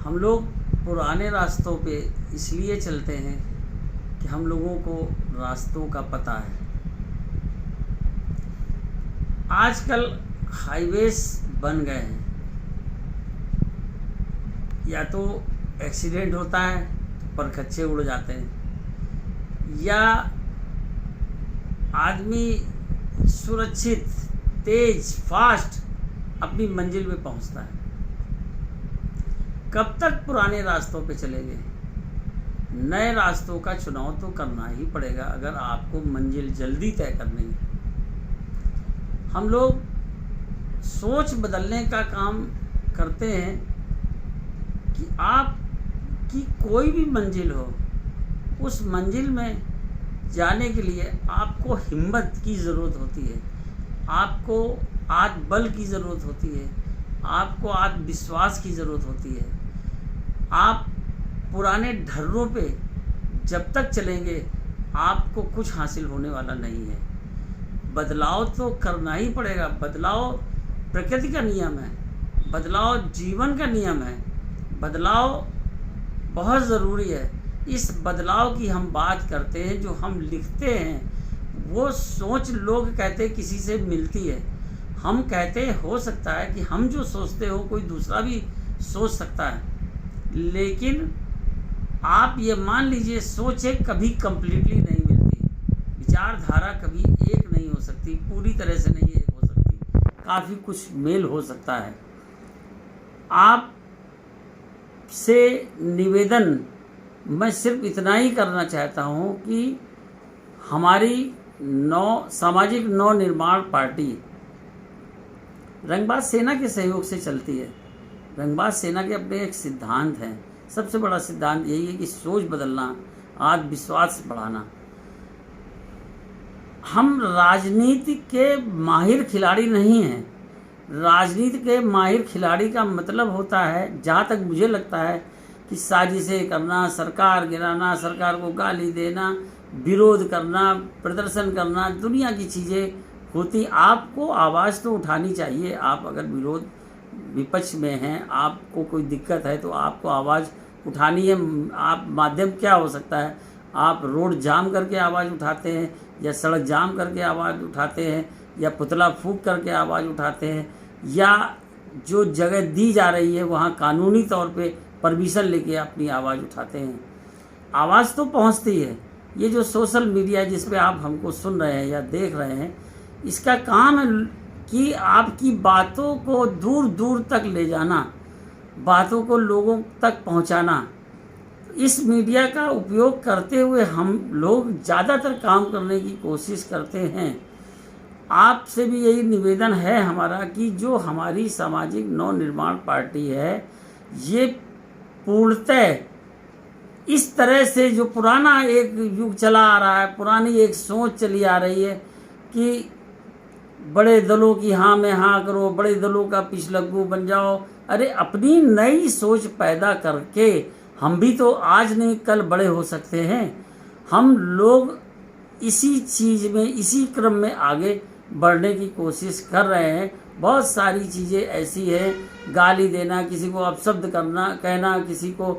हम लोग पुराने रास्तों पे इसलिए चलते हैं कि हम लोगों को रास्तों का पता है। आजकल हाईवेज बन गए हैं, या तो एक्सीडेंट होता है तो परखच्चे उड़ जाते हैं, या आदमी सुरक्षित, तेज, फास्ट अपनी मंजिल पे पहुंचता है। कब तक पुराने रास्तों पे चलेंगे? नए रास्तों का चुनाव तो करना ही पड़ेगा अगर आपको मंजिल जल्दी तय करनी है। हम लोग सोच बदलने का काम करते हैं कि आपकी कोई भी मंजिल हो, उस मंजिल में जाने के लिए आपको हिम्मत की ज़रूरत होती है, आपको आत्मबल की ज़रूरत होती है, आपको आत्मविश्वास की ज़रूरत होती है। आप पुराने ढर्रों पे जब तक चलेंगे आपको कुछ हासिल होने वाला नहीं है। बदलाव तो करना ही पड़ेगा। बदलाव प्रकृति का नियम है, बदलाव जीवन का नियम है, बदलाव बहुत ज़रूरी है। इस बदलाव की हम बात करते हैं, जो हम लिखते हैं वो सोच लोग कहते किसी से मिलती है। हम कहते हो सकता है कि हम जो सोचते हो कोई दूसरा भी सोच सकता है, लेकिन आप ये मान लीजिए सोचें कभी कंप्लीटली नहीं मिलती, विचारधारा कभी एक नहीं हो सकती, पूरी तरह से नहीं एक हो सकती, काफ़ी कुछ मेल हो सकता है। आप से निवेदन मैं सिर्फ इतना ही करना चाहता हूँ कि हमारी सामाजिक नवनिर्माण पार्टी रंगबाज सेना के सहयोग से चलती है। रंगबाज सेना के अपने एक सिद्धांत हैं। सबसे बड़ा सिद्धांत यही है कि सोच बदलना, आत्मविश्वास बढ़ाना। हम राजनीति के माहिर खिलाड़ी नहीं हैं। राजनीति के माहिर खिलाड़ी का मतलब होता है, जहाँ तक मुझे लगता है, कि साजिशें करना, सरकार गिराना, सरकार को गाली देना, विरोध करना, प्रदर्शन करना, दुनिया की चीज़ें होती। आपको आवाज़ तो उठानी चाहिए। आप अगर विपक्ष में हैं, आपको कोई दिक्कत है तो आपको आवाज़ उठानी है। आप माध्यम क्या हो सकता है? आप रोड जाम करके आवाज़ उठाते हैं, या सड़क जाम करके आवाज़ उठाते हैं, या पुतला फूंक करके आवाज़ उठाते हैं, या जो जगह दी जा रही है वहाँ कानूनी तौर पे परमिशन लेके अपनी आवाज़ उठाते हैं। आवाज़ तो पहुँचती है। ये जो सोशल मीडिया जिस पे आप हमको सुन रहे हैं या देख रहे हैं, इसका काम है कि आपकी बातों को दूर दूर तक ले जाना, बातों को लोगों तक पहुंचाना। इस मीडिया का उपयोग करते हुए हम लोग ज़्यादातर काम करने की कोशिश करते हैं। आपसे भी यही निवेदन है हमारा कि जो हमारी सामाजिक नवनिर्माण पार्टी है, ये पूर्णतः इस तरह से जो पुराना एक युग चला आ रहा है, पुरानी एक सोच चली आ रही है कि बड़े दलों की हाँ में हाँ करो, बड़े दलों का पिछलग्गू बन जाओ। अरे अपनी नई सोच पैदा करके हम भी तो आज नहीं कल बड़े हो सकते हैं। हम लोग इसी चीज़ में, इसी क्रम में आगे बढ़ने की कोशिश कर रहे हैं। बहुत सारी चीज़ें ऐसी हैं, गाली देना, किसी को अपशब्द कहना, किसी को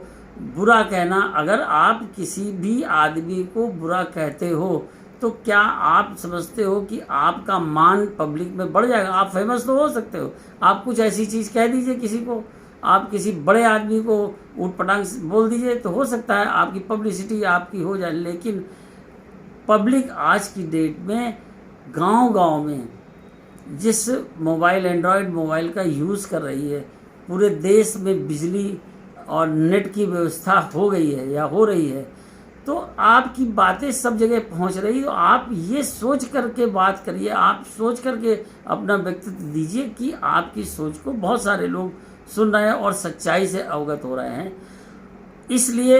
बुरा कहना। अगर आप किसी भी आदमी को बुरा कहते हो तो क्या आप समझते हो कि आपका मान पब्लिक में बढ़ जाएगा? आप फेमस तो हो सकते हो, आप कुछ ऐसी चीज़ कह दीजिए किसी को, आप किसी बड़े आदमी को ऊटपटांग बोल दीजिए तो हो सकता है आपकी पब्लिसिटी आपकी हो जाए। लेकिन पब्लिक आज की डेट में गांव-गांव में जिस मोबाइल, एंड्रॉयड मोबाइल का यूज़ कर रही है, पूरे देश में बिजली और नेट की व्यवस्था हो गई है या हो रही है, तो आपकी बातें सब जगह पहुंच रही। तो आप ये सोच करके बात करिए, आप सोच करके अपना व्यक्तित्व दीजिए कि आपकी सोच को बहुत सारे लोग सुन रहे हैं और सच्चाई से अवगत हो रहे हैं। इसलिए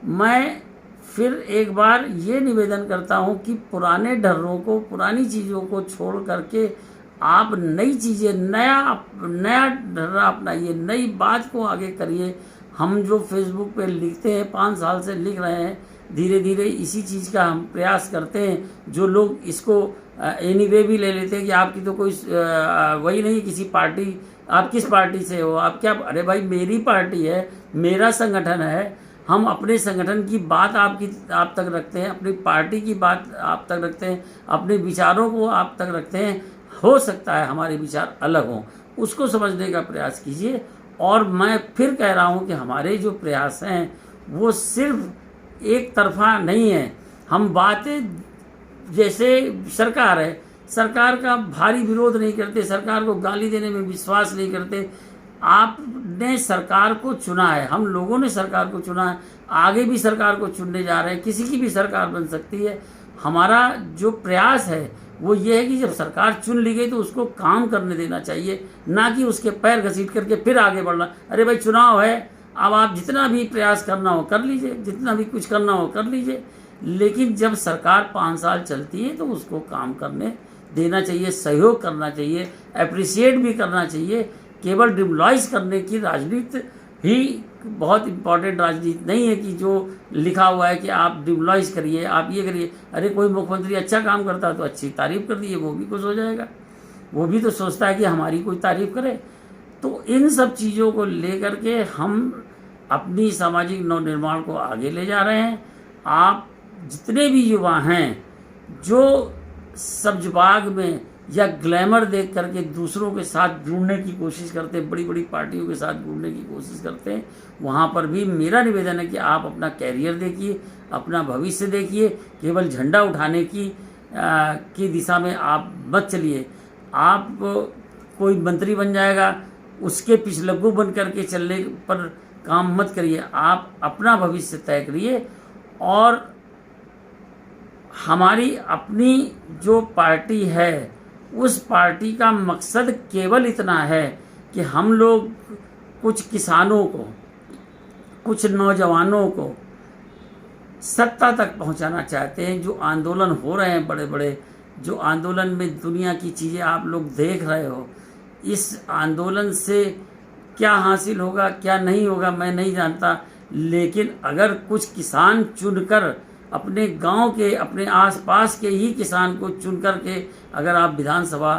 मैं फिर एक बार ये निवेदन करता हूँ कि पुराने ढर्रों को, पुरानी चीज़ों को छोड़ करके आप नई चीज़ें, नया ढर्रा अपनाइए, नई बात को आगे करिए। हम जो फेसबुक पे लिखते हैं, 5 साल से लिख रहे हैं, धीरे धीरे इसी चीज़ का हम प्रयास करते हैं। जो लोग इसको एनीवे भी ले लेते हैं कि आपकी तो कोई वही नहीं, किसी पार्टी आप किस पार्टी से हो, आप क्या, अरे भाई मेरी पार्टी है, मेरा संगठन है, हम अपने संगठन की बात आप तक रखते हैं, अपनी पार्टी की बात आप तक रखते हैं, अपने विचारों को आप तक रखते हैं। हो सकता है हमारे विचार अलग हों, उसको समझने का प्रयास कीजिए। और मैं फिर कह रहा हूँ कि हमारे जो प्रयास हैं वो सिर्फ एक तरफा नहीं है। हम बातें, जैसे सरकार है, सरकार का भारी विरोध नहीं करते, सरकार को गाली देने में विश्वास नहीं करते। आपने सरकार को चुना है, हम लोगों ने सरकार को चुना है, आगे भी सरकार को चुनने जा रहे हैं, किसी की भी सरकार बन सकती है। हमारा जो प्रयास है वो ये है कि जब सरकार चुन ली गई तो उसको काम करने देना चाहिए, ना कि उसके पैर घसीट करके फिर आगे बढ़ना। अरे भाई चुनाव है, अब आप जितना भी प्रयास करना हो कर लीजिए, जितना भी कुछ करना हो कर लीजिए, लेकिन जब सरकार 5 साल चलती है तो उसको काम करने देना चाहिए, सहयोग करना चाहिए, अप्रिशिएट भी करना चाहिए। केवल डिमोलाइज करने की राजनीति ही बहुत इम्पोर्टेंट राजनीति नहीं है कि जो लिखा हुआ है कि आप डिमोलाइज करिए, आप ये करिए। अरे कोई मुख्यमंत्री अच्छा काम करता है तो अच्छी तारीफ कर दिए, वो भी खुश हो जाएगा, वो भी तो सोचता है कि हमारी कोई तारीफ करे। तो इन सब चीज़ों को लेकर के हम अपनी सामाजिक नवनिर्माण को आगे ले जा रहे हैं। आप जितने भी युवा हैं जो सब्जबाग में या ग्लैमर देख करके दूसरों के साथ जुड़ने की कोशिश करते हैं, बड़ी बड़ी पार्टियों के साथ जुड़ने की कोशिश करते हैं, वहाँ पर भी मेरा निवेदन है कि आप अपना कैरियर देखिए, अपना भविष्य देखिए। केवल झंडा उठाने की दिशा में आप मत चलिए। आप कोई मंत्री बन जाएगा उसके पिछलग्गू बन करके चलने पर काम मत करिए। आप अपना भविष्य तय करिए। और हमारी अपनी जो पार्टी है उस पार्टी का मकसद केवल इतना है कि हम लोग कुछ किसानों को, कुछ नौजवानों को सत्ता तक पहुंचाना चाहते हैं। जो आंदोलन हो रहे हैं बड़े बड़े, जो आंदोलन में दुनिया की चीज़ें आप लोग देख रहे हो, इस आंदोलन से क्या हासिल होगा क्या नहीं होगा मैं नहीं जानता, लेकिन अगर कुछ किसान चुनकर अपने गांव के, अपने आसपास के ही किसान को चुन कर के अगर आप विधानसभा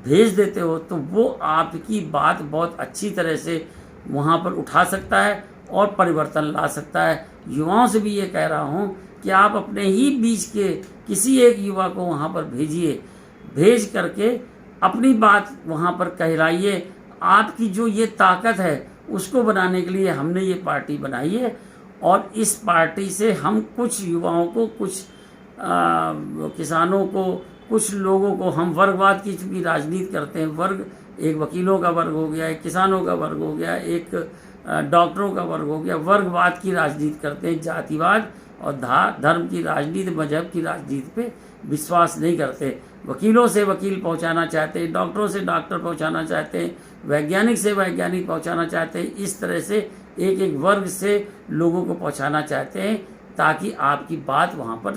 भेज देते हो तो वो आपकी बात बहुत अच्छी तरह से वहाँ पर उठा सकता है और परिवर्तन ला सकता है। युवाओं से भी ये कह रहा हूँ कि आप अपने ही बीच के किसी एक युवा को वहाँ पर भेजिए, भेज करके अपनी बात वहाँ पर कहलाइए। आपकी जो ये ताकत है उसको बनाने के लिए हमने ये पार्टी बनाई है। और इस पार्टी से हम कुछ युवाओं को, कुछ किसानों को, कुछ लोगों को, हम वर्गवाद की चूँकि राजनीति करते हैं, वर्ग, एक वकीलों का वर्ग हो गया, एक किसानों का वर्ग हो गया, एक डॉक्टरों का वर्ग हो गया, वर्गवाद की राजनीति करते हैं, जातिवाद और धर्म की राजनीति, मजहब की राजनीति पे विश्वास नहीं करते। वकीलों से वकील पहुंचाना चाहते हैं, डॉक्टरों से डॉक्टर पहुंचाना चाहते हैं, वैज्ञानिक से वैज्ञानिक पहुंचाना चाहते हैं। इस तरह से एक एक वर्ग से लोगों को पहुंचाना चाहते हैं ताकि आपकी बात वहाँ पर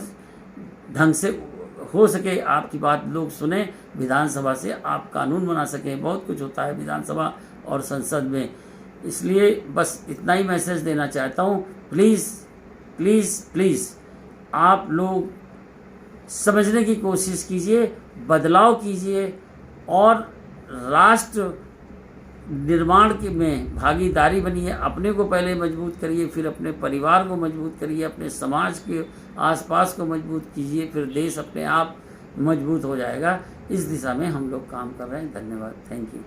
ढंग से हो सके, आपकी बात लोग सुने, विधानसभा से आप कानून बना सकें। बहुत कुछ होता है विधानसभा और संसद में। इसलिए बस इतना ही मैसेज देना चाहता हूँ। प्लीज़ प्लीज़ प्लीज़ आप लोग समझने की कोशिश कीजिए, बदलाव कीजिए और राष्ट्र निर्माण के में भागीदारी बनिए। अपने को पहले मजबूत करिए, फिर अपने परिवार को मजबूत करिए, अपने समाज के आसपास को मजबूत कीजिए, फिर देश अपने आप मजबूत हो जाएगा। इस दिशा में हम लोग काम कर रहे हैं। धन्यवाद, थैंक यू।